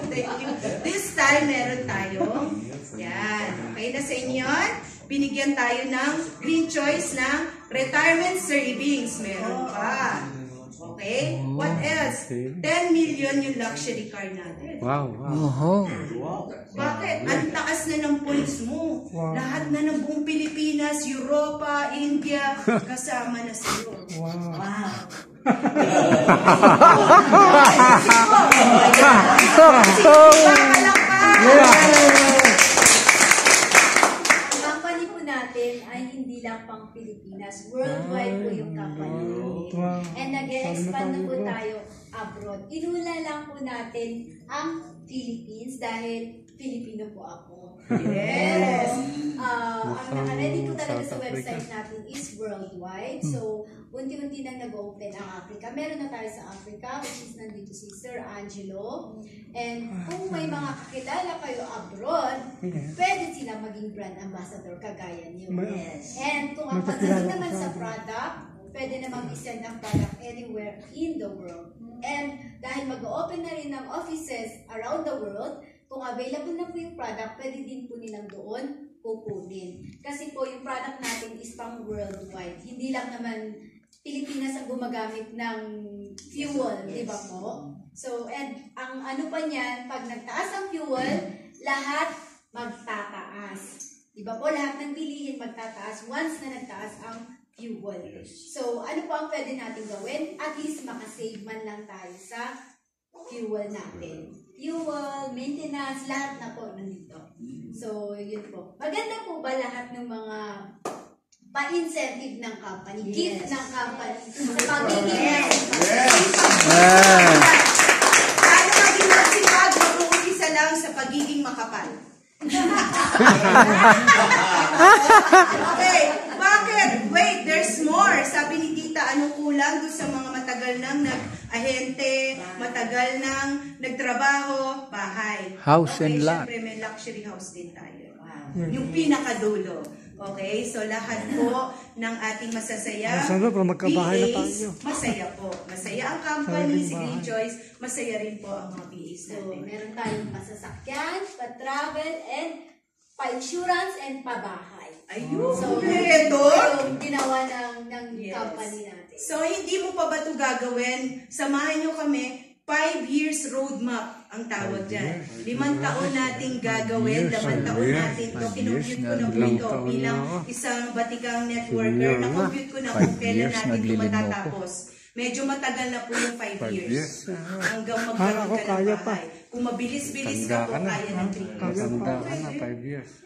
Thank you. This time, meron tayong, yan, okay na sa inyo yan? Binigyan tayo ng green choice ng retirement savings. Meron pa. Okay? What else? 10 million yung luxury car natin. Wow, wow. Bakit? Ang taas na ng points mo. Lahat na ng buong Pilipinas, Europa, India, kasama na sa'yo. Wow. Ang company po natin ay hindi lang pang Pilipinas. Worldwide po yung company natin. And nag-expand na po tayo abroad. Inuna lang po natin ang Philippines dahil Filipino po ako. Yes. Ang naka-ready po talaga sa website natin is worldwide. So, unti-unti nang nag-open ang Africa. Meron na tayo sa Africa, which is nandito si Sir Angelo. And kung may mga kakilala kayo abroad, pwede silang maging brand ambassador kagaya niyo. Yes. And kung ang pagdating naman sa product, pwede namang isend ang product anywhere in the world. And dahil mag-open na rin ng offices around the world, kung available na po yung product, pwede din po nilang doon kukunin. Kasi po yung product natin is pang worldwide. Hindi lang naman Pilipinas ang gumagamit ng fuel, di ba po? So, and ang ano pa niyan, pag nagtaas ang fuel, lahat magtataas. Di ba po? Lahat ng bilihin magtataas once na nagtaas ang fuel. So, ano po ang pwede natin gawin? At least makasave man lang tayo sa fuel natin. Fuel, maintenance, lahat na po nandito. So, yun po. Maganda po ba lahat ng mga pa-incentive ng company, gift ng company, sa pagiging Paano maging magsipag, mag-uumpisa lang sa pagiging makapal? Okay, bakit? Wait, there's more. Sabi ni Tita, anong kulang doon sa mga matagal nang nag-ahente, matagal nang nagtrabaho, bahay. House and lot. Syempre may luxury house din tayo. Yung pinakadulo. Okay, so lahat po ng ating masasaya PAs, masaya po. Masaya ang company, si Green Choice, masaya rin po ang mga PAs natin. So, meron tayong pasasakyan, pa-travel, and pa-insurance, and pa-bahay. Ayun, so, ito yung ginawa ng company natin. So, hindi mo pa ba ito gagawin? Samahan nyo kami, 5 years roadmap ang tawag dyan. 5 taon nating gagawin, 5 taon natin ito. Kinumpute ko na po ito bilang isang batikang networker. Na-compute ko na kung kailan natin ito matatapos. Medyo matagal na po yung 5 years. Hanggang magkaroon ka ng bahay. Kung mabilis-bilis ka po, kaya ng 3 years. Maganda ka na, 5 years.